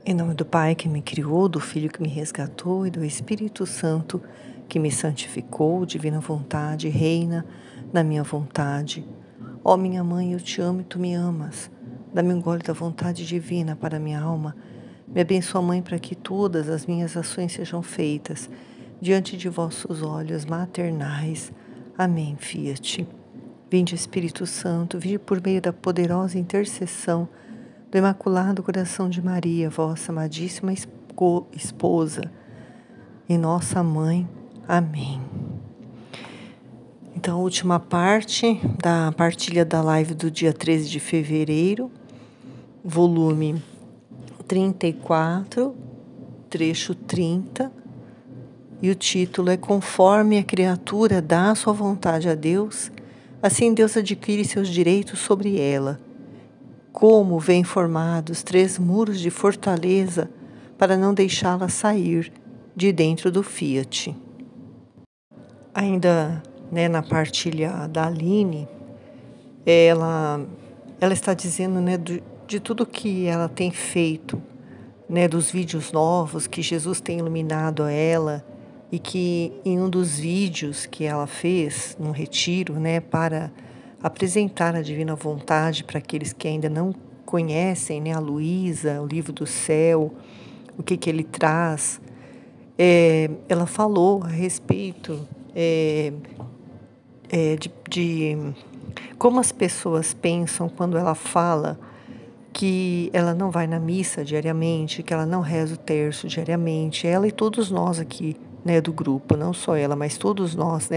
Em nome do Pai que me criou, do Filho que me resgatou e do Espírito Santo que me santificou, divina vontade, reina na minha vontade. Ó minha mãe, eu te amo e tu me amas. Dá-me um gole da vontade divina para minha alma. Me abençoa, Mãe, para que todas as minhas ações sejam feitas diante de vossos olhos maternais. Amém, Fiat. Vinde, Espírito Santo, vinde por meio da poderosa intercessão do Imaculado Coração de Maria, vossa amadíssima esposa e nossa mãe. Amém. Então, a última parte da partilha da live do dia 13 de fevereiro, volume 34, trecho 30, e o título é Conforme a criatura dá sua vontade a Deus, assim Deus adquire seus direitos sobre ela. Como vêm formados 3 muros de fortaleza para não deixá-la sair de dentro do Fiat. Ainda na partilha da Aline, ela está dizendo de tudo que ela tem feito, dos vídeos novos que Jesus tem iluminado a ela, e que em um dos vídeos que ela fez, num retiro, para apresentar a Divina Vontade para aqueles que ainda não conhecem, a Luísa, o Livro do Céu, o que ele traz. Ela falou a respeito de como as pessoas pensam quando ela fala que ela não vai na missa diariamente, que ela não reza o terço diariamente. Ela e todos nós aqui, do grupo, não só ela, mas todos nós,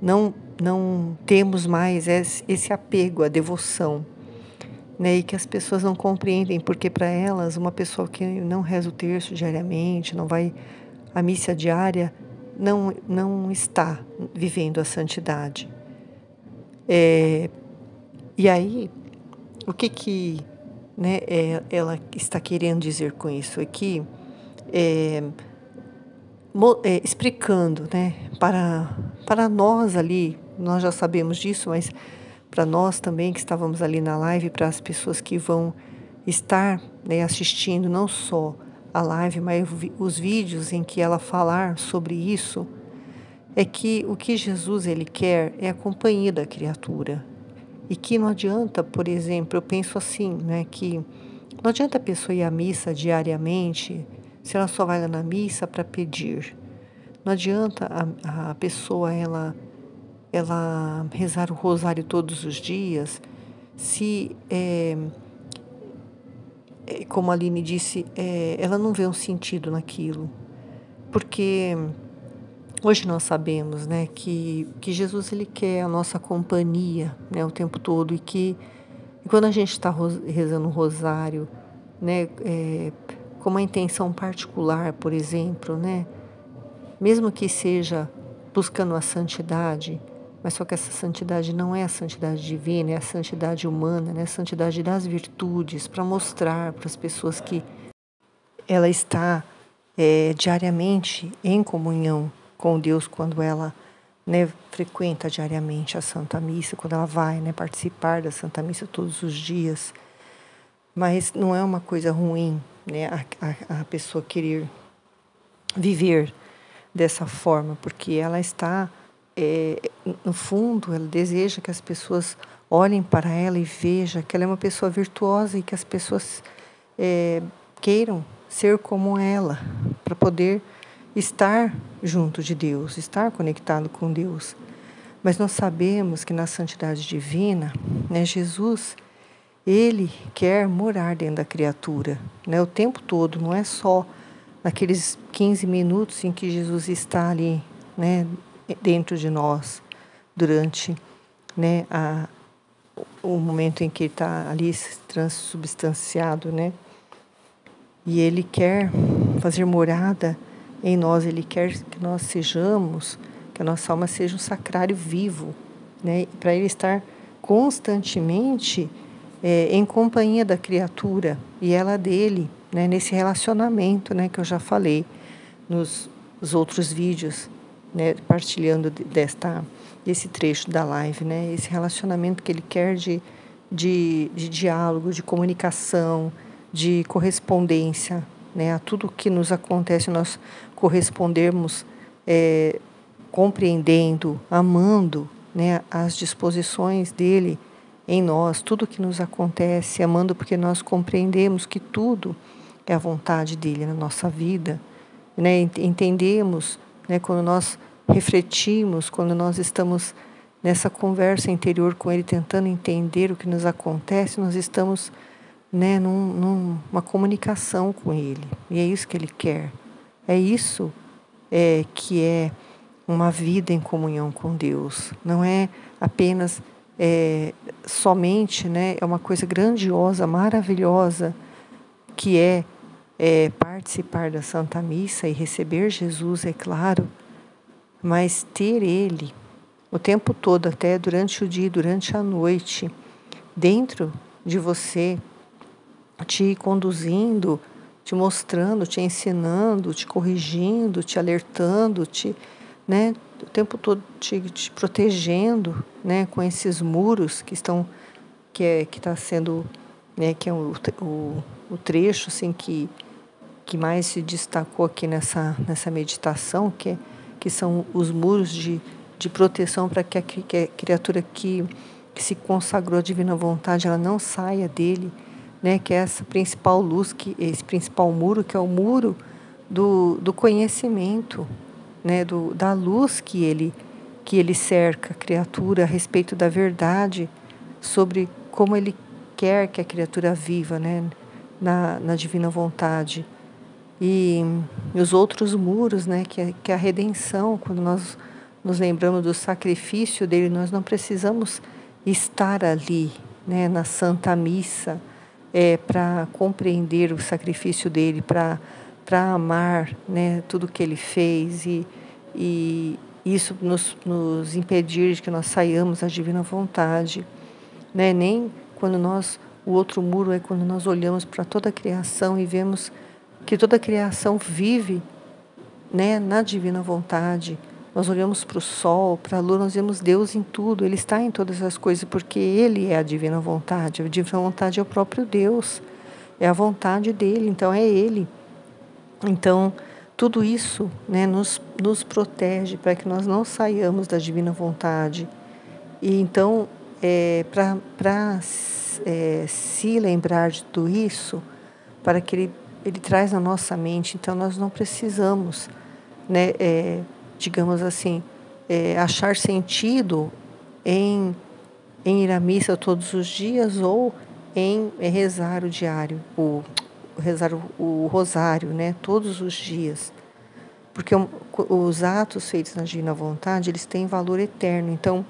não temos mais esse apego à devoção, e que as pessoas não compreendem, porque para elas, uma pessoa que não reza o terço diariamente, não vai à missa diária, não está vivendo a santidade. E aí, o que ela está querendo dizer com isso aqui? Explicando, para nós ali, nós já sabemos disso, mas para nós também que estávamos ali na live, para as pessoas que vão estar assistindo não só a live, mas os vídeos em que ela falar sobre isso, é que o que Jesus ele quer é a companhia da criatura. E que não adianta, por exemplo, eu penso assim, que não adianta a pessoa ir à missa diariamente se ela só vai lá na missa para pedir. Não adianta a pessoa ela rezar o rosário todos os dias se, como a Aline disse, ela não vê um sentido naquilo. Porque hoje nós sabemos, que Jesus ele quer a nossa companhia, o tempo todo, e quando a gente está rezando o rosário, com uma intenção particular, por exemplo, mesmo que seja buscando a santidade, mas só que essa santidade não é a santidade divina, é a santidade humana, a santidade das virtudes, para mostrar para as pessoas que ela está diariamente em comunhão com Deus quando ela frequenta diariamente a Santa Missa, quando ela vai participar da Santa Missa todos os dias. Mas não é uma coisa ruim a pessoa querer viver dessa forma, porque ela está, no fundo, ela deseja que as pessoas olhem para ela e vejam que ela é uma pessoa virtuosa e que as pessoas queiram ser como ela, para poder estar junto de Deus, estar conectado com Deus. Mas nós sabemos que na santidade divina, Jesus, ele quer morar dentro da criatura, o tempo todo, não é só naqueles 15 minutos em que Jesus está ali, dentro de nós, durante o momento em que ele está ali transubstanciado, E ele quer fazer morada em nós, ele quer que nós sejamos, que a nossa alma seja um sacrário vivo, para ele estar constantemente em companhia da criatura e ela dele, nesse relacionamento, que eu já falei nos outros vídeos, partilhando desse trecho da live, esse relacionamento que ele quer de diálogo, de comunicação, de correspondência, né? A tudo que nos acontece, nós correspondermos compreendendo, amando, né, as disposições dele em nós, tudo que nos acontece, amando porque nós compreendemos que tudo é a vontade dele na nossa vida, né? Entendemos, né, quando nós refletimos, quando nós estamos nessa conversa interior com ele, tentando entender o que nos acontece, nós estamos, né, numa comunicação com ele. E é isso que ele quer. É isso que é uma vida em comunhão com Deus. Não é apenas somente, né, é uma coisa grandiosa, maravilhosa, que participar da Santa Missa e receber Jesus, é claro, mas ter Ele o tempo todo, até durante o dia, durante a noite, dentro de você, te conduzindo, te mostrando, te ensinando, te corrigindo, te alertando, né, o tempo todo te protegendo, né, com esses muros que está sendo, né, que é o trecho assim que mais se destacou aqui nessa meditação, que são os muros de proteção para que a criatura que se consagrou à divina vontade, ela não saia dele, né? Que é essa principal luz, esse principal muro, que é o muro do conhecimento, né? Da luz que ele cerca a criatura a respeito da verdade sobre como ele quer que a criatura viva, né? Na divina vontade. E os outros muros, né, que é a redenção, quando nós nos lembramos do sacrifício dele, nós não precisamos estar ali, né, na Santa Missa, para compreender o sacrifício dele, para amar, né, tudo que ele fez e isso nos impedir de que nós saiamos da divina vontade, né? Nem quando o outro muro é quando nós olhamos para toda a criação e vemos que toda a criação vive, né, na divina vontade. Nós olhamos para o sol, para a lua, nós vemos Deus em tudo. Ele está em todas as coisas porque Ele é a divina vontade. A divina vontade é o próprio Deus, é a vontade dele, então é Ele. Então, tudo isso, né, nos protege para que nós não saiamos da divina vontade. E então, para se lembrar de tudo isso, para que ele traz na nossa mente, então nós não precisamos, né, digamos assim, achar sentido em ir à missa todos os dias ou em rezar o diário, rezar o rosário, né, todos os dias. Porque os atos feitos na divina vontade, eles têm valor eterno. Então,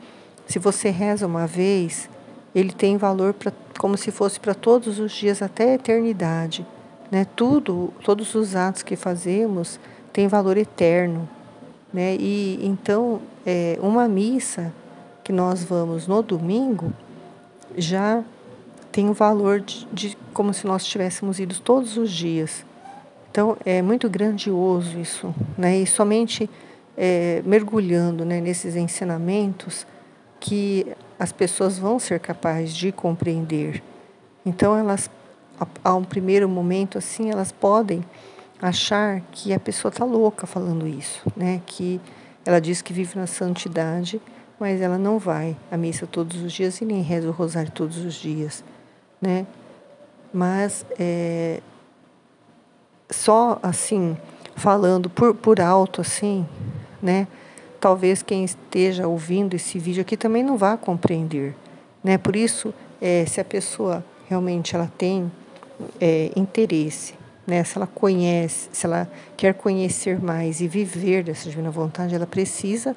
se você reza uma vez, ele tem valor como se fosse para todos os dias até a eternidade, né? Todos os atos que fazemos têm valor eterno, né? E então, uma missa que nós vamos no domingo já tem o valor de como se nós tivéssemos ido todos os dias. Então, é muito grandioso isso, né? E somente mergulhando, né, nesses ensinamentos que as pessoas vão ser capazes de compreender. Então, a um primeiro momento, assim, elas podem achar que a pessoa está louca falando isso, né? Que ela diz que vive na santidade, mas ela não vai à missa todos os dias e nem reza o rosário todos os dias, né? Mas só assim, falando por alto assim, né? Talvez quem esteja ouvindo esse vídeo aqui também não vá compreender, né? Por isso, se a pessoa realmente ela tem interesse, né? Se ela conhece, se ela quer conhecer mais e viver dessa divina vontade, ela precisa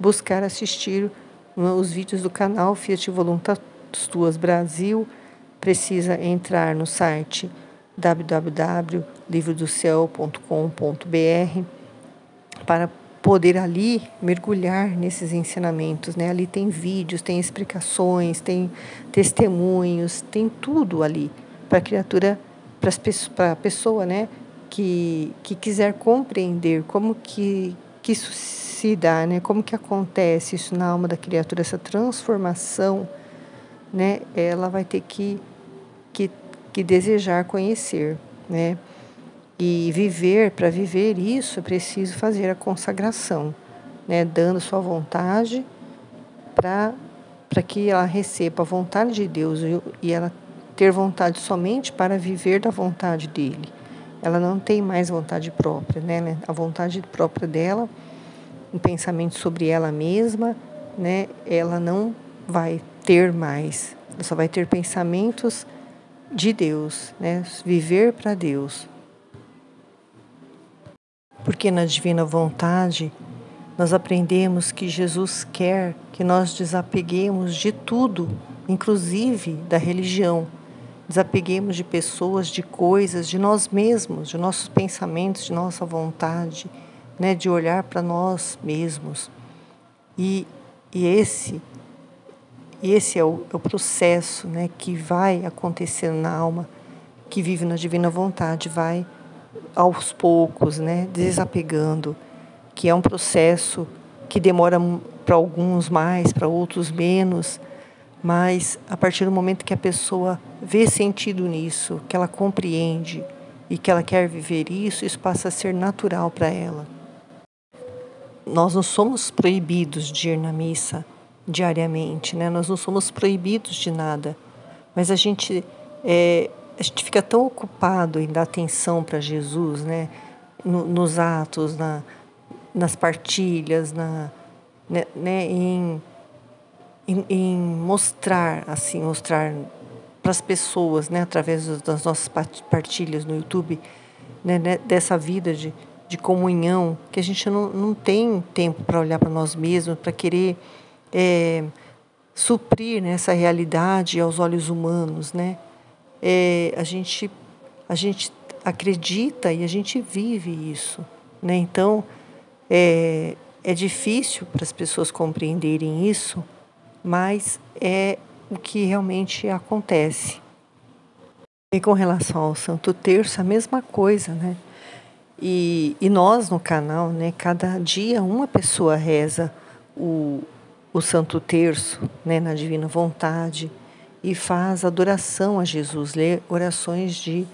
buscar assistir os vídeos do canal Fiat Voluntas Tuas Brasil, precisa entrar no site www.livrodocel.com.br para poder ali mergulhar nesses ensinamentos, né? Ali tem vídeos, tem explicações, tem testemunhos, tem tudo ali para a criatura, para a pessoa, né? Que quiser compreender como que isso se dá, né? Como que acontece isso na alma da criatura, essa transformação, né? Ela vai ter que que desejar conhecer, né? E para viver isso, é preciso fazer a consagração, né? Dando sua vontade para que ela receba a vontade de Deus e ela ter vontade somente para viver da vontade dele. Ela não tem mais vontade própria, né? A vontade própria dela, um pensamento sobre ela mesma, né? Ela não vai ter mais. Ela só vai ter pensamentos de Deus, né? Viver para Deus. Porque na divina vontade nós aprendemos que Jesus quer que nós desapeguemos de tudo, inclusive da religião. Desapeguemos de pessoas, de coisas, de nós mesmos, de nossos pensamentos, de nossa vontade, né, de olhar para nós mesmos. E esse é o processo, né, que vai acontecendo na alma que vive na divina vontade, vai aos poucos, né, desapegando, que é um processo que demora para alguns mais, para outros menos, mas a partir do momento que a pessoa vê sentido nisso, que ela compreende e que ela quer viver isso, isso passa a ser natural para ela. Nós não somos proibidos de ir na missa diariamente, né? Nós não somos proibidos de nada, mas a gente fica tão ocupado em dar atenção para Jesus, né? Nos atos, nas partilhas, né? Em mostrar para as pessoas, né? Através das nossas partilhas no YouTube, né? Dessa vida de comunhão, que a gente não tem tempo para olhar para nós mesmos, para querer suprir, né, essa realidade aos olhos humanos, né? A gente acredita e a gente vive isso, né? Então, é difícil para as pessoas compreenderem isso, mas é o que realmente acontece. E com relação ao Santo Terço, a mesma coisa, né? E nós no canal, né, cada dia uma pessoa reza o Santo Terço, né, na Divina Vontade, e faz adoração a Jesus, lê orações de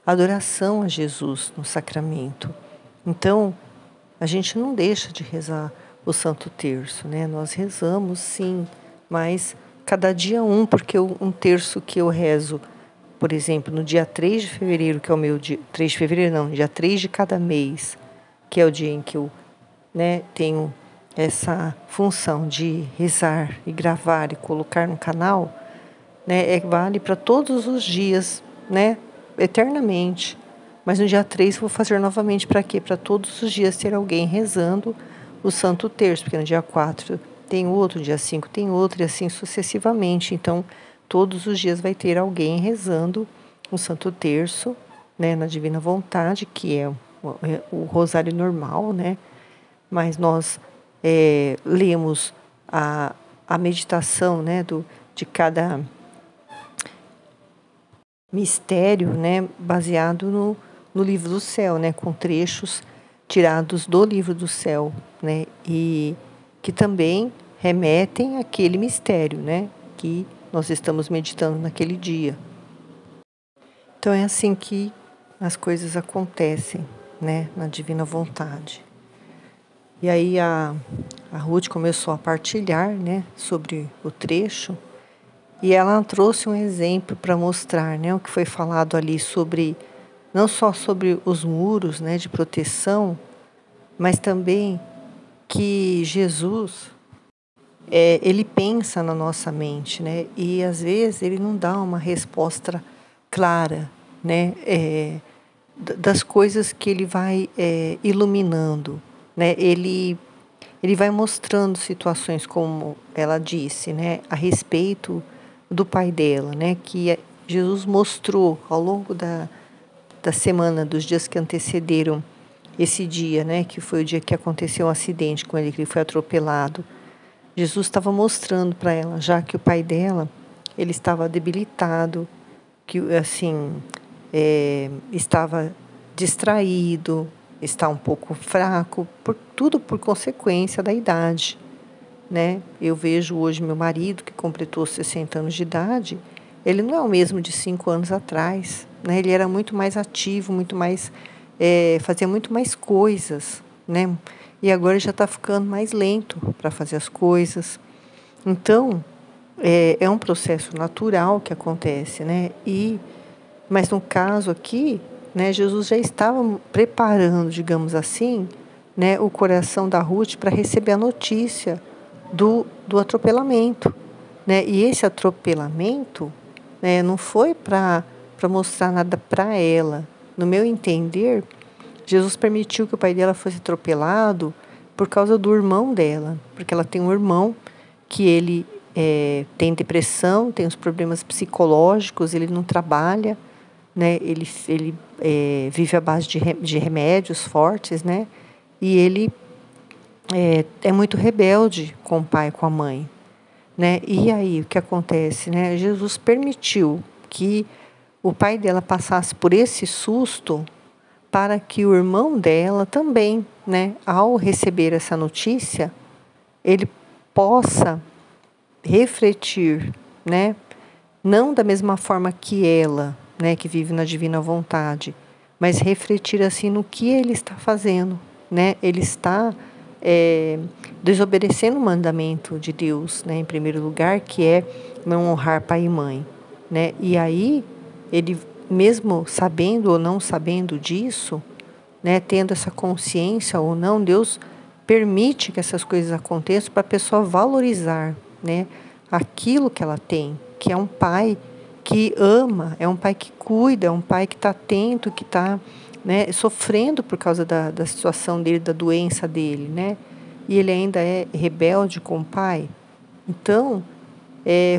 adoração a Jesus no sacramento. Então, a gente não deixa de rezar o Santo Terço, né? Nós rezamos sim, mas cada dia porque um terço que eu rezo, por exemplo, no dia 3 de fevereiro, que é o meu dia, 3 de fevereiro não, dia 3 de cada mês, que é o dia em que eu, né, tenho essa função de rezar e gravar e colocar no canal, né, vale para todos os dias, né, eternamente. Mas no dia 3 eu vou fazer novamente para quê? Para todos os dias ter alguém rezando o Santo Terço, porque no dia 4 tem outro, dia 5 tem outro, e assim sucessivamente. Então, todos os dias vai ter alguém rezando o Santo Terço, né, na Divina Vontade, que é o rosário normal, né? Mas nós lemos a meditação, né, de cada mistério, né, baseado no livro do céu, né, com trechos tirados do livro do céu, né, e que também remetem àquele mistério, né, que nós estamos meditando naquele dia. Então é assim que as coisas acontecem, né, na Divina Vontade. E aí a Ruth começou a partilhar, né, sobre o trecho, e ela trouxe um exemplo para mostrar, né, o que foi falado ali sobre, não só sobre os muros, né, de proteção, mas também que Jesus, ele pensa na nossa mente, né, e às vezes ele não dá uma resposta clara, né, das coisas que ele vai iluminando, né, ele vai mostrando situações, como ela disse, né, a respeito do pai dela, né, que Jesus mostrou ao longo da semana, dos dias que antecederam esse dia, né, que foi o dia que aconteceu um acidente com ele, que ele foi atropelado. Jesus estava mostrando para ela, já que o pai dela, ele estava debilitado, que assim, estava distraído, está um pouco fraco, tudo por consequência da idade, né? Eu vejo hoje meu marido, que completou 60 anos de idade, ele não é o mesmo de 5 anos atrás, né? Ele era muito mais ativo, muito mais, fazia muito mais coisas, né? E agora ele já está ficando mais lento para fazer as coisas. Então, é um processo natural que acontece, né? Mas no caso aqui, né, Jesus já estava preparando, digamos assim, né, o coração da Ruth para receber a notícia do atropelamento, né? E esse atropelamento, né, não foi para mostrar nada para ela. No meu entender, Jesus permitiu que o pai dela fosse atropelado por causa do irmão dela, porque ela tem um irmão que ele tem depressão, tem os problemas psicológicos, ele não trabalha, né? Ele vive à base de remédios fortes, né? E ele é muito rebelde com o pai e com a mãe, né? E aí o que acontece, né? Jesus permitiu que o pai dela passasse por esse susto para que o irmão dela também, né, ao receber essa notícia, ele possa refletir, né, não da mesma forma que ela, né, que vive na divina vontade, mas refletir assim no que ele está fazendo, né? Ele está desobedecendo o mandamento de Deus, né, em primeiro lugar, que é não honrar pai e mãe, né? E aí ele, mesmo sabendo ou não sabendo disso, né, tendo essa consciência ou não, Deus permite que essas coisas aconteçam para a pessoa valorizar, né, aquilo que ela tem, que é um pai que ama, é um pai que cuida, é um pai que está atento, que está, né, sofrendo por causa da situação dele, da doença dele, né? E ele ainda é rebelde com o pai. Então,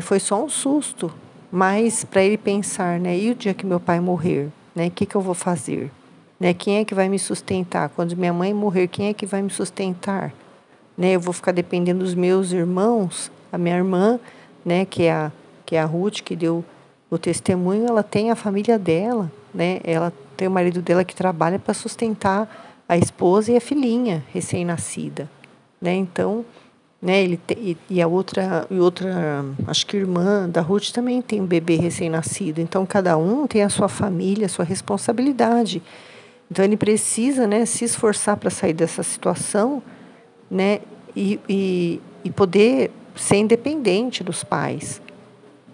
foi só um susto, mas para ele pensar, né? E o dia que meu pai morrer, né? O que eu vou fazer? Né? Quem é que vai me sustentar? Quando minha mãe morrer, quem é que vai me sustentar? Né? Eu vou ficar dependendo dos meus irmãos, a minha irmã, né? Que é a Ruth, que deu o testemunho, ela tem a família dela, né? Ela tem o marido dela que trabalha para sustentar a esposa e a filhinha recém-nascida, né? Então, né? E a outra, acho que irmã da Ruth também tem um bebê recém-nascido. Então, cada um tem a sua família, a sua responsabilidade. Então, ele precisa, né, se esforçar para sair dessa situação, né? E poder ser independente dos pais,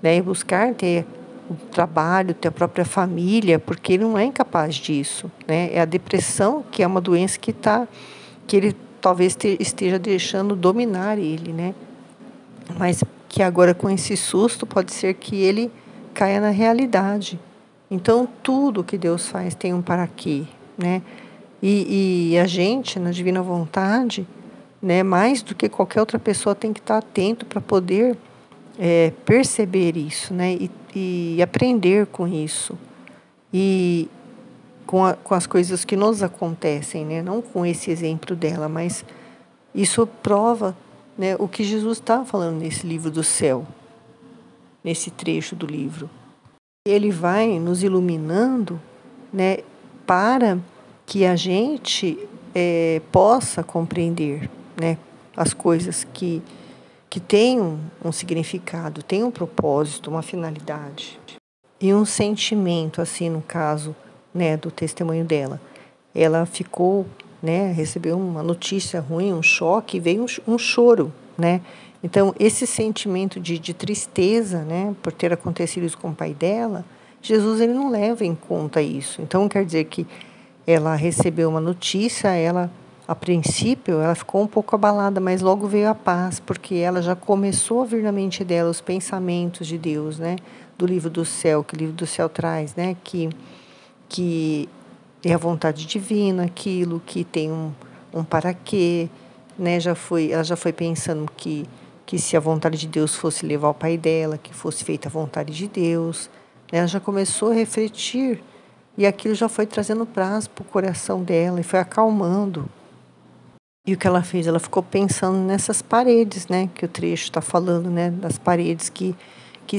né? E buscar ter o trabalho, ter a própria família, porque ele não é incapaz disso, né? É a depressão que é uma doença que ele talvez esteja deixando dominar ele, né? Mas que agora com esse susto pode ser que ele caia na realidade. Então tudo que Deus faz tem um para quê, né? E a gente na divina vontade, né? Mais do que qualquer outra pessoa tem que estar atento para poder perceber isso, né? E aprender com isso. E com as coisas que nos acontecem, né? Não com esse exemplo dela, mas isso prova, né, o que Jesus está falando nesse livro do céu, nesse trecho do livro. Ele vai nos iluminando, né, para que a gente possa compreender, né, as coisas que têm um significado, têm um propósito, uma finalidade. E um sentimento, assim, no caso, né, do testemunho dela. Ela ficou, né, recebeu uma notícia ruim, um choque, e veio um choro, né? Então, esse sentimento de tristeza, né, por ter acontecido isso com o pai dela, Jesus ele não leva em conta isso. Então, quer dizer que ela recebeu uma notícia, ela, a princípio, ela ficou um pouco abalada, mas logo veio a paz, porque ela já começou a vir na mente dela os pensamentos de Deus, né? Do livro do céu, que o livro do céu traz, né? Que é a vontade divina, aquilo que tem um para quê, né? Ela já foi pensando que se a vontade de Deus fosse levar o pai dela, que fosse feita a vontade de Deus, né? Ela já começou a refletir e aquilo já foi trazendo paz para o coração dela e foi acalmando. E o que ela fez? Ela ficou pensando nessas paredes, né? Que o trecho está falando, né? Das paredes que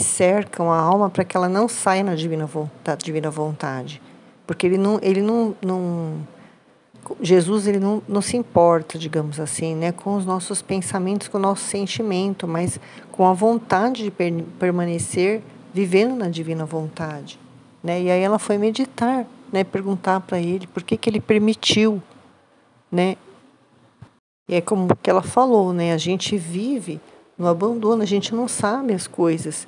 cercam a alma para que ela não saia na divina vontade. Porque Jesus ele não se importa, digamos assim, né? Com os nossos pensamentos, com o nosso sentimento, mas com a vontade de permanecer vivendo na divina vontade, né? E aí ela foi meditar, né? Perguntar para ele por que ele permitiu, né? E é como que ela falou, né? A gente vive no abandono, a gente não sabe as coisas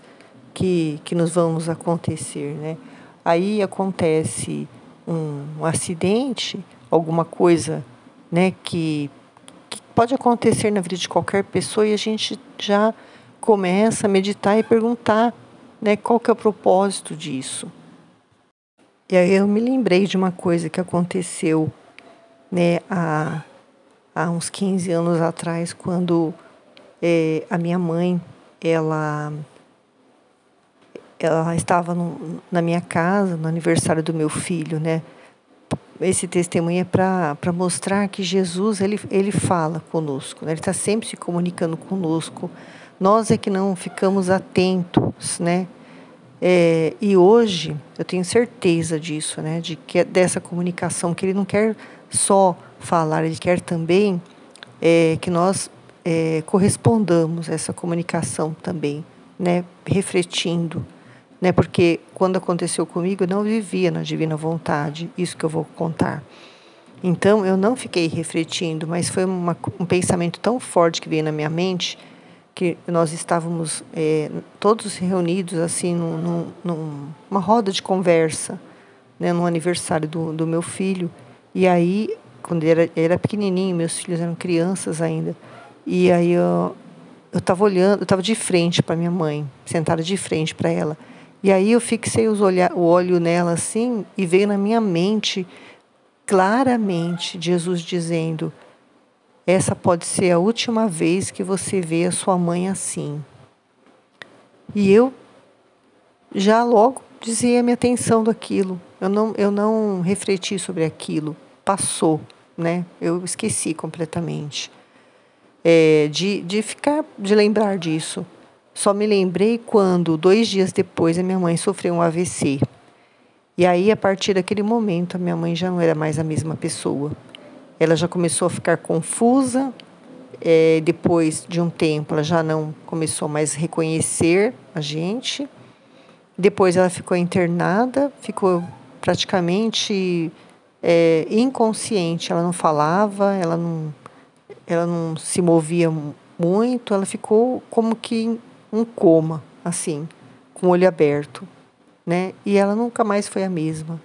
que nos vamos acontecer, né? Aí acontece um acidente, alguma coisa, né, que pode acontecer na vida de qualquer pessoa e a gente já começa a meditar e perguntar, né, qual que é o propósito disso. E aí eu me lembrei de uma coisa que aconteceu, né, há uns 15 anos atrás, quando a minha mãe, ela estava na minha casa, no aniversário do meu filho, né? Esse testemunho é para mostrar que Jesus, ele fala conosco, né? Ele está sempre se comunicando conosco. Nós é que não ficamos atentos, né? E hoje eu tenho certeza disso, né? Dessa comunicação, que ele não quer só falar, ele quer também que nós correspondamos a essa comunicação também, né? Refletindo, né? Porque quando aconteceu comigo, eu não vivia na divina vontade, isso que eu vou contar. Então, eu não fiquei refletindo, mas foi um pensamento tão forte que veio na minha mente, que nós estávamos todos reunidos assim numa roda de conversa, né, no aniversário do meu filho. E aí, quando ele era pequenininho, meus filhos eram crianças ainda, e aí eu estava olhando, eu estava de frente para minha mãe, sentada de frente para ela. E aí eu fixei o olho nela assim e veio na minha mente claramente Jesus dizendo: essa pode ser a última vez que você vê a sua mãe assim. E eu já logo desviei a minha atenção daquilo. Eu não refleti sobre aquilo. Passou, né? Eu esqueci completamente. De lembrar disso. Só me lembrei quando, 2 dias depois, a minha mãe sofreu um AVC. E aí, a partir daquele momento, a minha mãe já não era mais a mesma pessoa. Ela já começou a ficar confusa. Depois de um tempo, ela já não começou mais a reconhecer a gente. Depois, ela ficou internada, ficou praticamente inconsciente. Ela não falava, ela não se movia muito, ela ficou como que em um coma, assim, com o olho aberto, né? E ela nunca mais foi a mesma.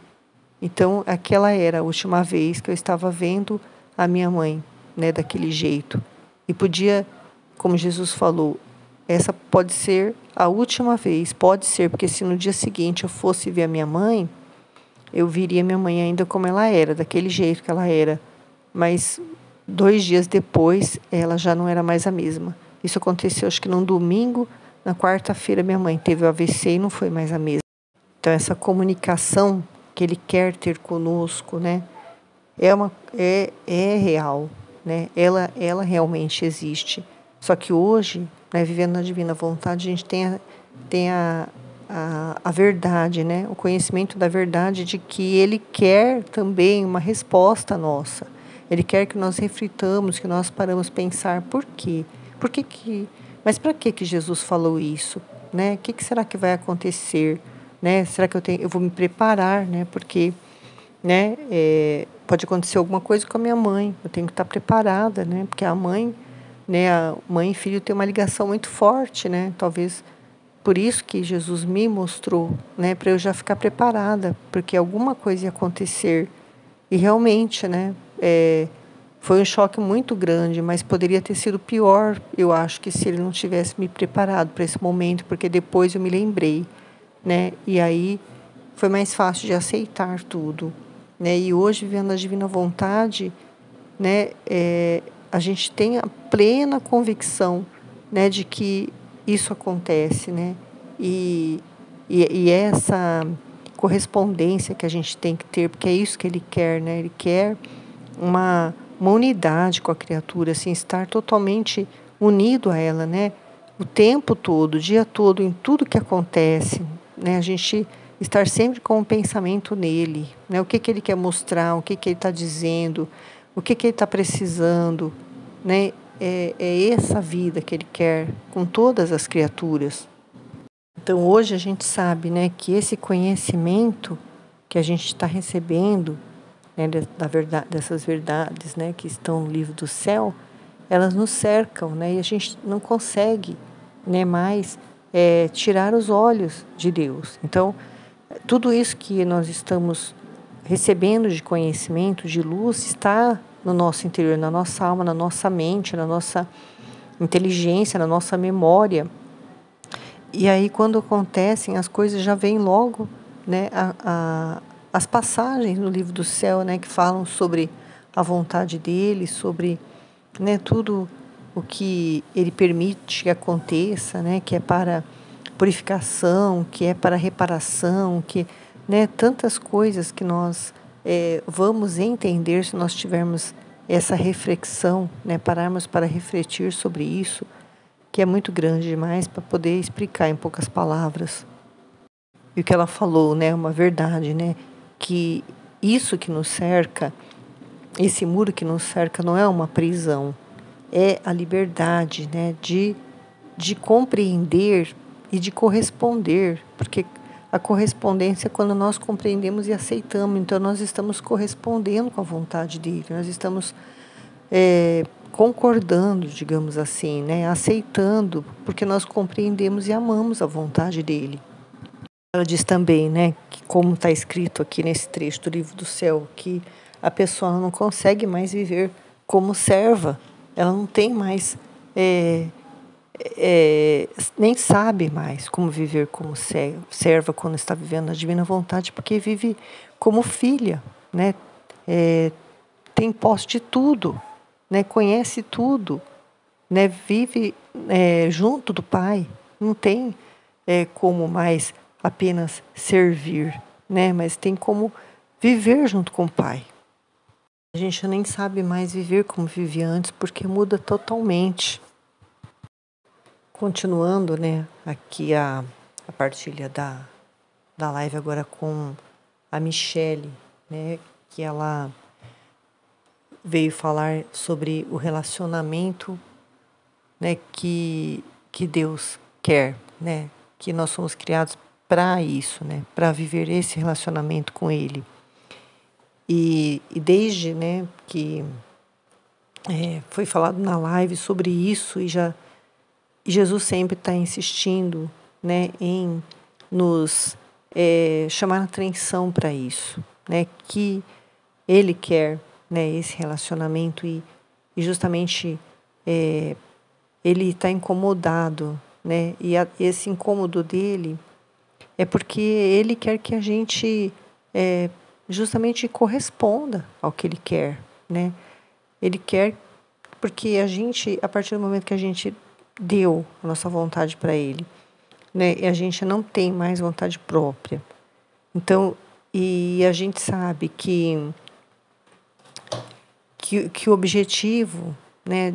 Então, aquela era a última vez que eu estava vendo a minha mãe, né, daquele jeito. E podia, como Jesus falou, essa pode ser a última vez, pode ser, porque se no dia seguinte eu fosse ver a minha mãe, eu viria minha mãe ainda como ela era, daquele jeito que ela era. Mas 2 dias depois, ela já não era mais a mesma. Isso aconteceu, acho que num domingo, na quarta-feira minha mãe teve o AVC e não foi mais a mesma. Então, essa comunicação que ele quer ter conosco, né, é real, né? Ela realmente existe. Só que hoje, né, vivendo na divina vontade, a gente tem a verdade, né? O conhecimento da verdade de que ele quer também uma resposta nossa. Ele quer que nós reflitamos, que nós paramos pensar por quê? Mas para que Jesus falou isso, né? O que será que vai acontecer, né? Será que eu vou me preparar, né? Porque, né, pode acontecer alguma coisa com a minha mãe. Eu tenho que estar preparada, né? Porque a mãe, né, a mãe e filho tem uma ligação muito forte, né? Talvez por isso que Jesus me mostrou, né, para eu já ficar preparada, porque alguma coisa ia acontecer. E realmente, né, foi um choque muito grande, mas poderia ter sido pior, eu acho, que se ele não tivesse me preparado para esse momento, porque depois eu me lembrei, né, e aí foi mais fácil de aceitar tudo, né, e hoje, vivendo a divina vontade, né, a gente tem a plena convicção, né, de que isso acontece, né, e essa correspondência que a gente tem que ter, porque é isso que ele quer, né, ele quer uma unidade com a criatura, assim, estar totalmente unido a ela, né, o tempo todo, o dia todo, em tudo que acontece, né, a gente estar sempre com o pensamento nele, né, o que ele quer mostrar, o que ele está dizendo, o que ele está precisando, né, é essa vida que ele quer com todas as criaturas. Então hoje a gente sabe, né, que esse conhecimento que a gente está recebendo, né, da verdade, dessas verdades, né, que estão no livro do céu, elas nos cercam, né, e a gente não consegue, né, mais tirar os olhos de Deus. Então, tudo isso que nós estamos recebendo de conhecimento, de luz, está no nosso interior, na nossa alma, na nossa mente, na nossa inteligência, na nossa memória. E aí, quando acontecem, as coisas já vêm logo, né? As passagens no livro do céu, né? Que falam sobre a vontade dele, sobre, né? Tudo o que ele permite que aconteça, né? Que é para purificação, que é para reparação, que, né? Tantas coisas que nós vamos entender se nós tivermos essa reflexão, né? Pararmos para refletir sobre isso, que é muito grande demais para poder explicar em poucas palavras. E o que ela falou, né, é uma verdade, né, que isso que nos cerca, esse muro que nos cerca não é uma prisão, é a liberdade, né, de compreender e de corresponder, porque a correspondência é quando nós compreendemos e aceitamos, então nós estamos correspondendo com a vontade dele, nós estamos concordando, digamos assim, né? Aceitando, porque nós compreendemos e amamos a vontade dele. Ela diz também, né, que como está escrito aqui nesse trecho do livro do céu, que a pessoa não consegue mais viver como serva, ela não tem mais, nem sabe mais como viver como serva quando está vivendo a divina vontade, porque vive como filha, né? Tem posse de tudo, né? Conhece tudo, né? Vive junto do Pai, não tem como mais apenas servir, né? Mas tem como viver junto com o Pai. A gente nem sabe mais viver como vivia antes, porque muda totalmente. Continuando, né? Aqui a partilha da live agora com a Michele, né? Que ela veio falar sobre o relacionamento, né, que Deus quer, né, que nós somos criados para isso, né, para viver esse relacionamento com Ele. E desde, né, que foi falado na live sobre isso e Jesus sempre está insistindo, né, em nos chamar a atenção para isso, né, que Ele quer, né, esse relacionamento e justamente ele está incomodado, né? E esse incômodo dele é porque ele quer que a gente justamente corresponda ao que ele quer, né? Ele quer porque a gente, a partir do momento que a gente deu a nossa vontade para ele, né? E a gente não tem mais vontade própria. Então, e a gente sabe que o objetivo, né,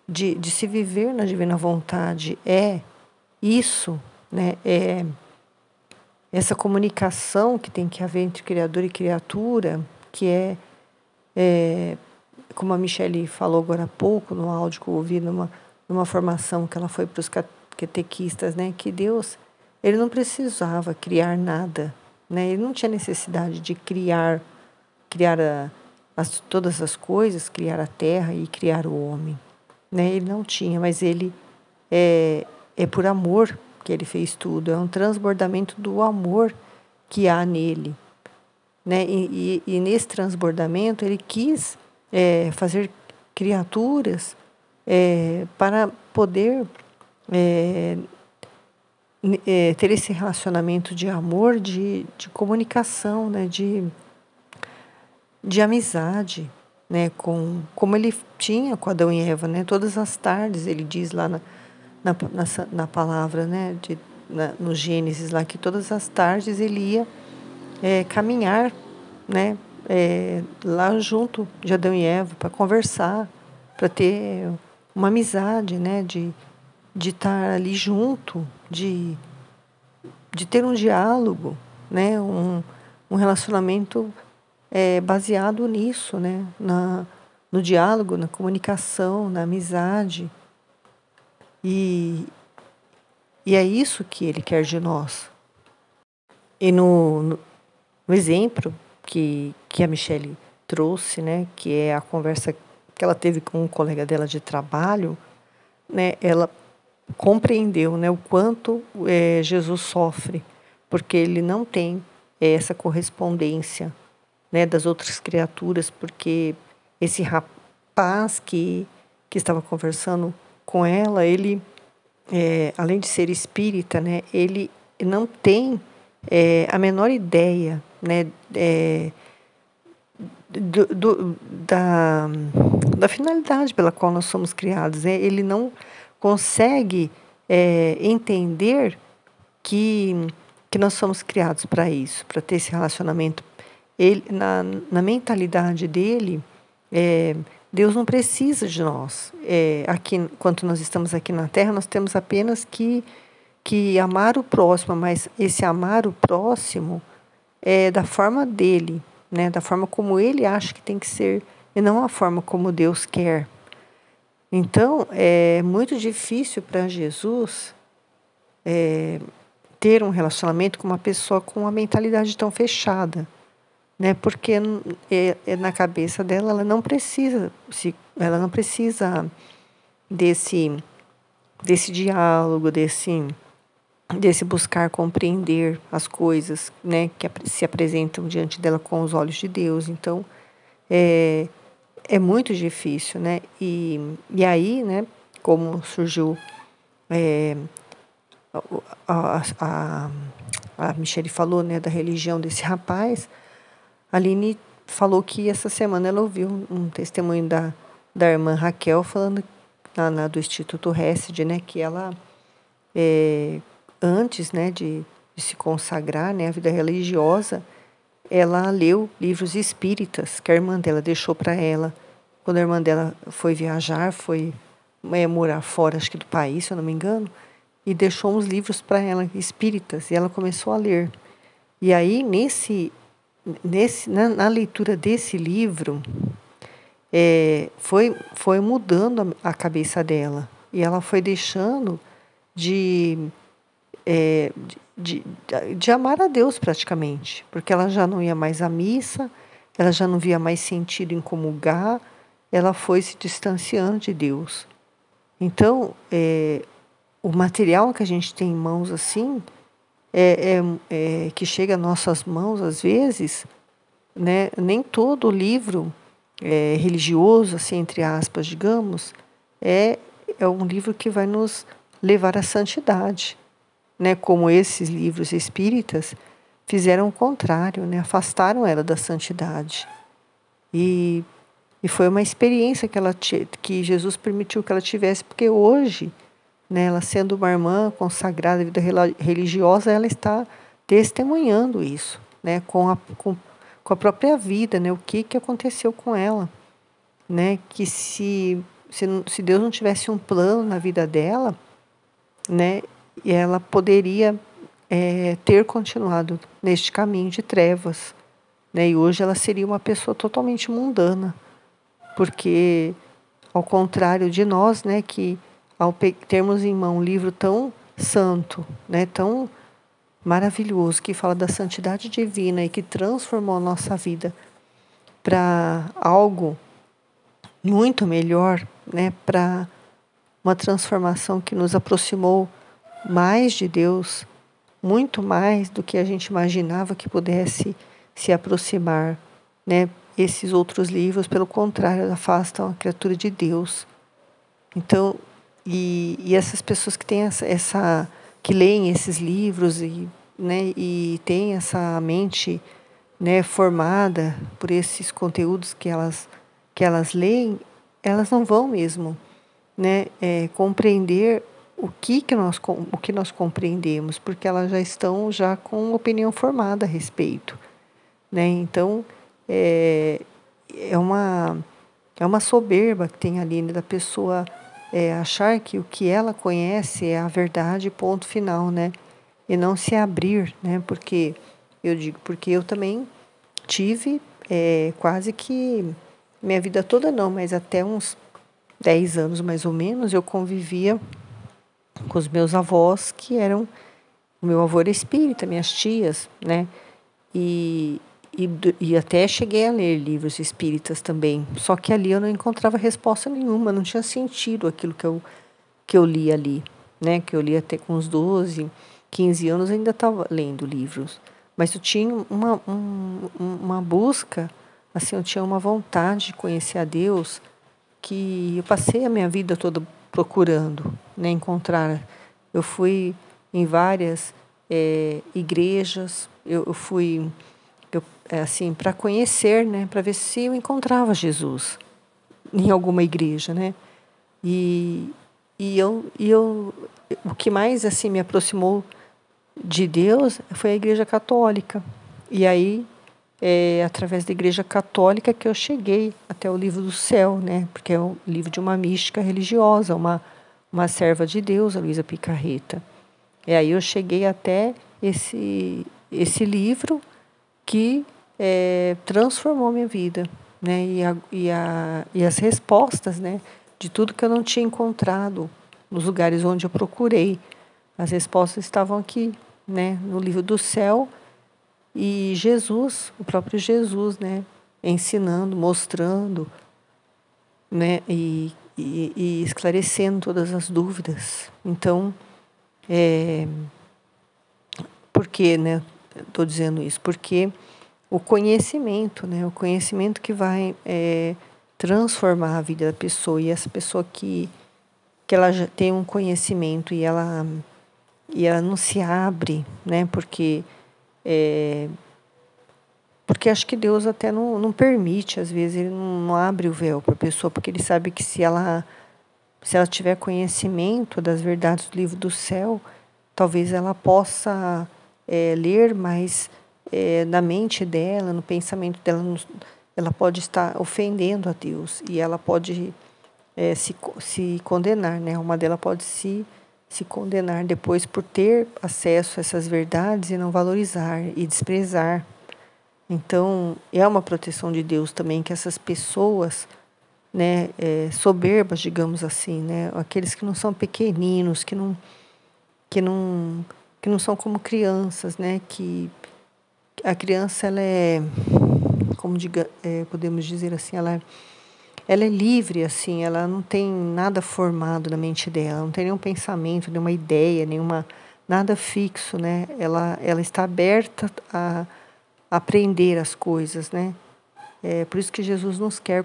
de se viver na divina vontade é isso, né, é essa comunicação que tem que haver entre Criador e criatura, que como a Michele falou agora há pouco, no áudio que eu ouvi numa formação que ela foi para os catequistas, né, que Deus, ele não precisava criar nada, né, ele não tinha necessidade de criar todas as coisas, criar a terra e criar o homem, né, ele não tinha, mas ele é por amor que ele fez tudo, é um transbordamento do amor que há nele, né? E nesse transbordamento ele quis fazer criaturas para poder ter esse relacionamento de amor, de comunicação, né? De amizade, né? Como ele tinha com Adão e Eva, né? Todas as tardes, ele diz lá na palavra, né? No Gênesis, lá que todas as tardes ele ia caminhar, né? Lá junto de Adão e Eva para conversar, para ter uma amizade, né? De estar ali junto, de ter um diálogo, né? Um relacionamento baseado nisso, né? No diálogo, na comunicação, na amizade. E E é isso que ele quer de nós. E no exemplo que a Michelle trouxe, né, que é a conversa que ela teve com um colega dela de trabalho, né, ela compreendeu, né, o quanto Jesus sofre, porque ele não tem essa correspondência, né, das outras criaturas, porque esse rapaz que estava conversando com ela, ele, além de ser espírita, né, ele não tem a menor ideia, né, da finalidade pela qual nós somos criados. Né? Ele não consegue entender que, que nós somos criados para isso, para ter esse relacionamento. Ele, na mentalidade dele, Deus não precisa de nós. Aqui, enquanto nós estamos aqui na Terra, nós temos apenas que amar o próximo, mas esse amar o próximo é da forma dele, né? Da forma como ele acha que tem que ser, e não a forma como Deus quer. Então, é muito difícil para Jesus ter um relacionamento com uma pessoa com uma mentalidade tão fechada, né? Porque na cabeça dela ela não precisa desse diálogo, desse buscar compreender as coisas, né, que se apresentam diante dela com os olhos de Deus. Então, é muito difícil, né? E aí, né, como surgiu a, a, a Michelle falou, né, da religião desse rapaz, a Aline falou que essa semana ela ouviu um testemunho da irmã Raquel falando do Instituto Hesed, né, que ela antes, né, de se consagrar, né, à vida religiosa, ela leu livros espíritas que a irmã dela deixou para ela. Quando a irmã dela foi viajar, foi morar fora, acho que do país, se eu não me engano, e deixou uns livros para ela, espíritas, e ela começou a ler. E aí, na leitura desse livro, foi mudando a cabeça dela. E ela foi deixando de de, de amar a Deus praticamente, porque ela já não ia mais à missa, ela já não via mais sentido em comungar, ela foi se distanciando de Deus. Então, o material que a gente tem em mãos assim, que chega às nossas mãos às vezes, né, nem todo livro religioso, assim, entre aspas, digamos, é um livro que vai nos levar à santidade, né, como esses livros espíritas fizeram o contrário, né, afastaram ela da santidade. E foi uma experiência que Jesus permitiu que ela tivesse, porque hoje, né, ela sendo uma irmã consagrada à vida religiosa, ela está testemunhando isso, né, com a própria vida, né, o que aconteceu com ela, né, que se Deus não tivesse um plano na vida dela, né, e ela poderia ter continuado neste caminho de trevas, né? E hoje ela seria uma pessoa totalmente mundana, porque ao contrário de nós, né, que ao termos em mão um livro tão santo, né, tão maravilhoso, que fala da santidade divina e que transformou a nossa vida para algo muito melhor, né, para uma transformação que nos aproximou mais de Deus, muito mais do que a gente imaginava que pudesse se aproximar, né? Esses outros livros, pelo contrário, afastam a criatura de Deus. Então, e essas pessoas que têm que leem esses livros né, e têm essa mente, né, formada por esses conteúdos que elas leem, elas não vão mesmo, né, compreender o que nós compreendemos, porque elas já estão com opinião formada a respeito, né? Então, é uma soberba que tem ali, né, da pessoa achar que o que ela conhece é a verdade, ponto final, né? E não se abrir, né? Porque eu também tive quase que minha vida toda não, mas até uns 10 anos mais ou menos eu convivia com os meus avós, que eram... O meu avô era espírita, minhas tias, né? E até cheguei a ler livros espíritas também. Só que ali eu não encontrava resposta nenhuma, não tinha sentido aquilo que eu li ali, né? Que eu li até com uns 12, 15 anos, ainda estava lendo livros. Mas eu tinha uma busca, assim, eu tinha uma vontade de conhecer a Deus, que eu passei a minha vida toda procurando, né? Encontrar. Eu fui em várias igrejas, eu fui assim, para conhecer, né, para ver se eu encontrava Jesus em alguma igreja, né? E, e eu, o que mais assim me aproximou de Deus foi a Igreja Católica. E aí, através da Igreja Católica que eu cheguei até o Livro do Céu, né? Porque é um livro de uma mística religiosa, uma serva de Deus, a Luísa Picarreta. E aí eu cheguei até esse livro que transformou minha vida, né? E as respostas, né? De tudo que eu não tinha encontrado nos lugares onde eu procurei. As respostas estavam aqui, né? No livro do céu. E Jesus, o próprio Jesus, né? Ensinando, mostrando, né? E esclarecendo todas as dúvidas. Então, por que, né? Estou dizendo isso? Porque o conhecimento, né? O conhecimento que vai transformar a vida da pessoa. E essa pessoa que ela já tem um conhecimento e ela não se abre, né? Porque acho que Deus até não permite, às vezes, ele não abre o véu para a pessoa, porque ele sabe que se ela tiver conhecimento das verdades do livro do céu, talvez ela possa ler, mas na mente dela, no pensamento dela, ela pode estar ofendendo a Deus e ela pode se condenar, né? Uma dela pode se condenar depois por ter acesso a essas verdades e não valorizar e desprezar. Então, é uma proteção de Deus também que essas pessoas, né, soberbas, digamos assim, né, aqueles que não são pequeninos, que não, que não são como crianças, né, que a criança ela como podemos dizer assim, ela é livre, assim, ela não tem nada formado na mente dela, não tem nenhum pensamento, nenhuma ideia, nada fixo, né? Ela está aberta a aprender as coisas, né? É por isso que Jesus nos quer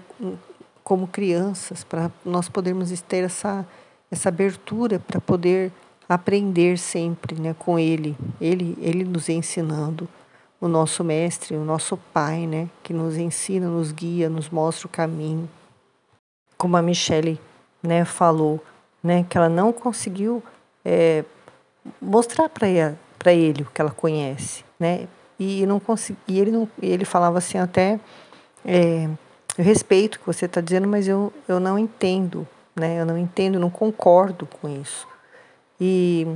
como crianças, para nós podermos ter essa abertura para poder aprender sempre, né, com Ele. Ele nos ensinando, o nosso mestre, o nosso Pai, né, que nos ensina, nos guia, nos mostra o caminho. Como a Michele, né, falou, né, que ela não conseguiu mostrar para ele o que ela conhece, né? E não consegui, ele falava assim até eu respeito o que você está dizendo, mas eu não entendo, né? Eu não entendo, não concordo com isso. E,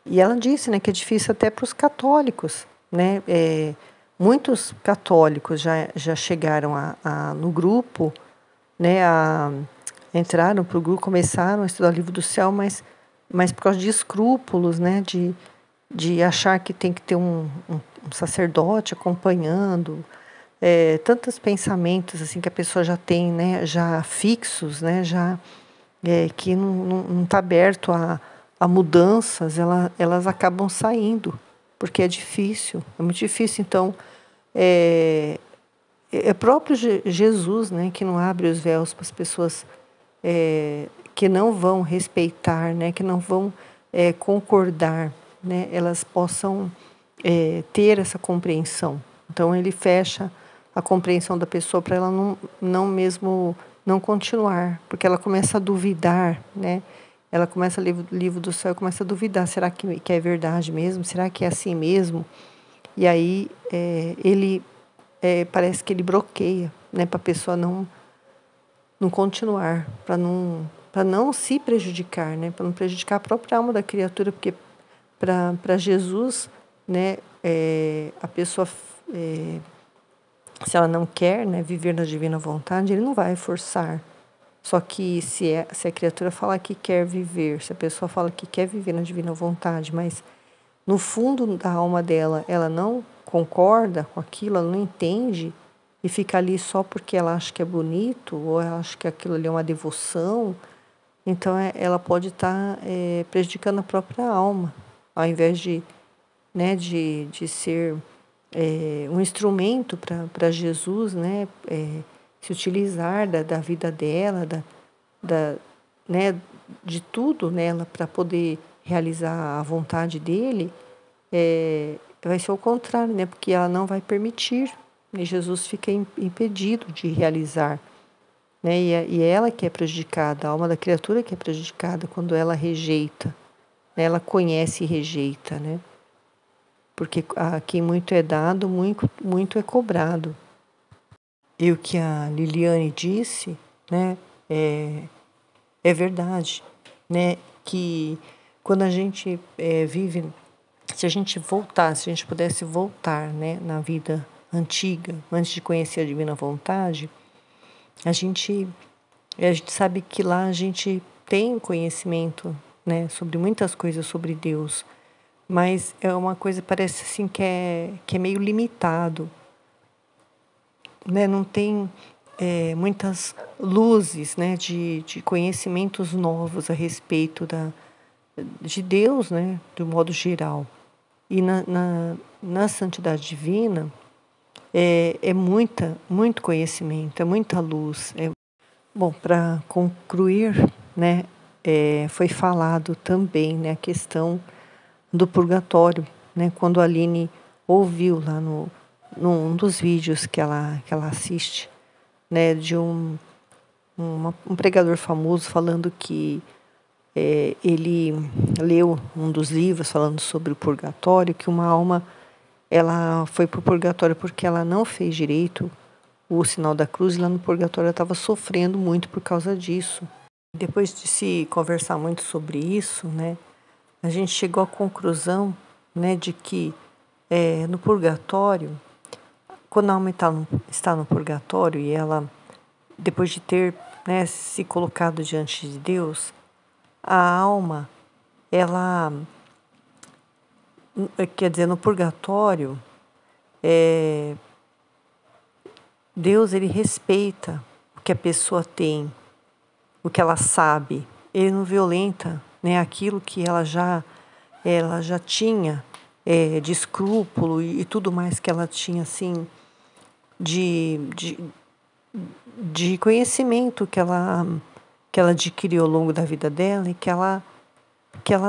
e ela disse, né, que é difícil até para os católicos, né? Muitos católicos já chegaram no grupo, né? Entraram para o grupo, começaram a estudar o livro do céu, mas por causa de escrúpulos, né? De achar que tem que ter um sacerdote acompanhando, tantos pensamentos assim que a pessoa já tem, né, já fixos, né, já que não está aberto a mudanças, elas acabam saindo, porque é difícil, é muito difícil. Então, é próprio Jesus, né, que não abre os véus para as pessoas que não vão respeitar, né, que não vão concordar, né, elas possam ter essa compreensão. Então, ele fecha a compreensão da pessoa para ela não mesmo não continuar, porque ela começa a duvidar, né? Ela começa a ler o livro do céu e começa a duvidar, será que é verdade mesmo? Será que é assim mesmo? E aí ele parece que ele bloqueia, né, para a pessoa não continuar, para não se prejudicar, né, para não prejudicar a própria alma da criatura, porque para Jesus, né, a pessoa se ela não quer, né, viver na divina vontade, ele não vai forçar, Só que se a criatura falar que quer viver, se a pessoa fala que quer viver na divina vontade, mas no fundo da alma dela, ela não concorda com aquilo, ela não entende, e fica ali só porque ela acha que é bonito, ou ela acha que aquilo ali é uma devoção, então ela pode estar prejudicando a própria alma, ao invés de, né, de ser um instrumento para Jesus, né, se utilizar da vida dela, da, né, de tudo nela para poder realizar a vontade dele, vai ser o contrário, né, porque ela não vai permitir, né, Jesus fica impedido de realizar, né, e é ela que é prejudicada, a alma da criatura que é prejudicada quando ela rejeita, né, ela conhece e rejeita, né, porque a quem muito é dado, muito é cobrado. E o que a Liliane disse, né, é verdade, né, que quando a gente vive, se a gente voltar, se a gente pudesse voltar, né, na vida antiga, antes de conhecer a divina vontade, a gente sabe que lá a gente tem conhecimento, né, sobre muitas coisas sobre Deus, mas é uma coisa, parece assim, que é meio limitado, né? Não tem muitas luzes, né, de conhecimentos novos a respeito de Deus, né, do modo geral. E na santidade divina muito conhecimento, é muita luz. Bom, para concluir, né, foi falado também, né, a questão do purgatório, né, quando a Aline ouviu lá num dos vídeos que ela assiste, né, de um pregador famoso falando que ele leu um dos livros falando sobre o purgatório, que uma alma ela foi para o purgatório porque ela não fez direito o sinal da cruz, e lá no purgatório ela estava sofrendo muito por causa disso. Depois de se conversar muito sobre isso, né, a gente chegou à conclusão, né, de que no purgatório, quando a alma está no purgatório e ela, depois de ter, né, se colocado diante de Deus, a alma, ela, quer dizer, no purgatório, Deus ele respeita o que a pessoa tem, o que ela sabe. Ele não violenta, né, aquilo que ela já tinha de escrúpulo e tudo mais que ela tinha assim de conhecimento que ela adquiriu ao longo da vida dela, e que ela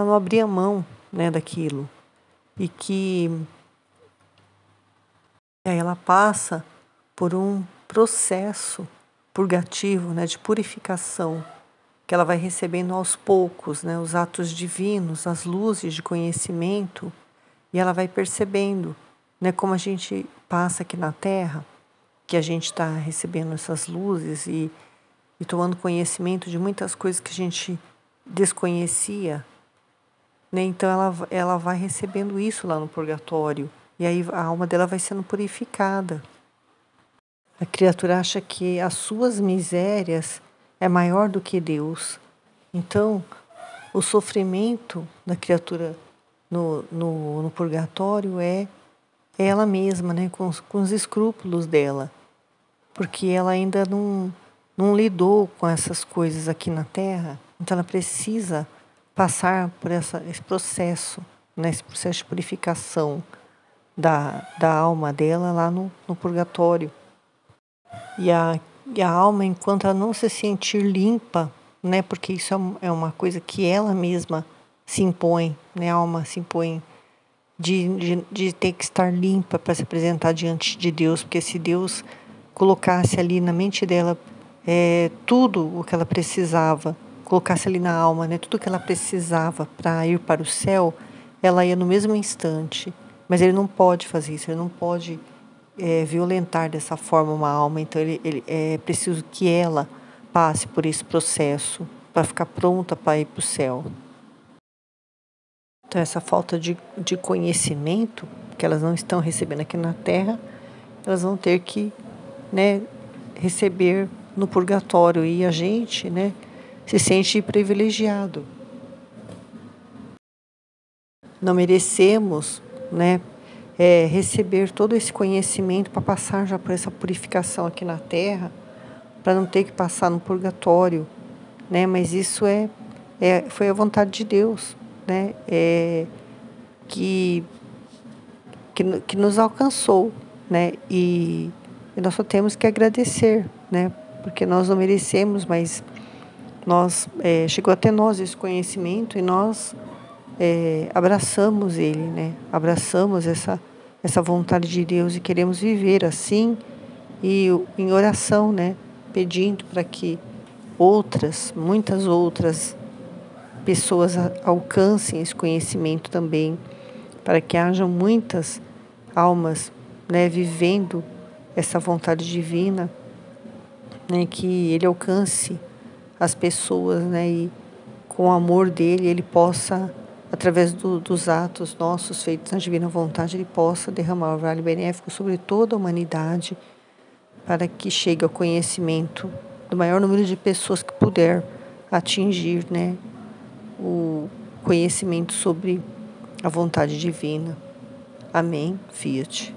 não abria mão, né, daquilo, e que aí ela passa por um processo purgativo, né, de purificação, que ela vai recebendo aos poucos, né, os atos divinos, as luzes de conhecimento, e ela vai percebendo, né, como a gente passa aqui na Terra, que a gente está recebendo essas luzes e tomando conhecimento de muitas coisas que a gente desconhecia, né? Então ela vai recebendo isso lá no purgatório, e aí a alma dela vai sendo purificada. A criatura acha que as suas misérias é maior do que Deus. Então, o sofrimento da criatura no purgatório é ela mesma, né, com os escrúpulos dela, porque ela ainda não lidou com essas coisas aqui na Terra, então ela precisa passar por esse processo, né, esse processo de purificação da alma dela lá no purgatório. E a alma, enquanto ela não se sentir limpa, né, porque isso é uma coisa que ela mesma se impõe, né, a alma se impõe de ter que estar limpa para se apresentar diante de Deus, porque se Deus colocasse ali na mente dela tudo o que ela precisava, colocasse ali na alma, né, tudo o que ela precisava para ir para o céu, ela ia no mesmo instante. Mas ele não pode fazer isso, ele não pode violentar dessa forma uma alma, então ele é preciso que ela passe por esse processo para ficar pronta para ir para o céu. Então, essa falta de conhecimento que elas não estão recebendo aqui na Terra, elas vão ter que, né, receber no purgatório e a gente, né, se sente privilegiado. Não merecemos, né, receber todo esse conhecimento para passar já por essa purificação aqui na Terra, para não ter que passar no purgatório, né? Mas isso foi a vontade de Deus, né? Que, que nos alcançou, né? E nós só temos que agradecer, né? Porque nós não merecemos, mas chegou até nós esse conhecimento e nós abraçamos ele, né? Abraçamos essa vontade de Deus e queremos viver assim e em oração, né? Pedindo para que muitas outras pessoas alcancem esse conhecimento também, para que hajam muitas almas, né, vivendo essa vontade divina, né, que ele alcance as pessoas, né, e com o amor dele ele possa, através dos atos nossos feitos na divina vontade, ele possa derramar o orvalho benéfico sobre toda a humanidade, para que chegue ao conhecimento do maior número de pessoas que puder atingir, né, o conhecimento sobre a vontade divina. Amém. Fiat.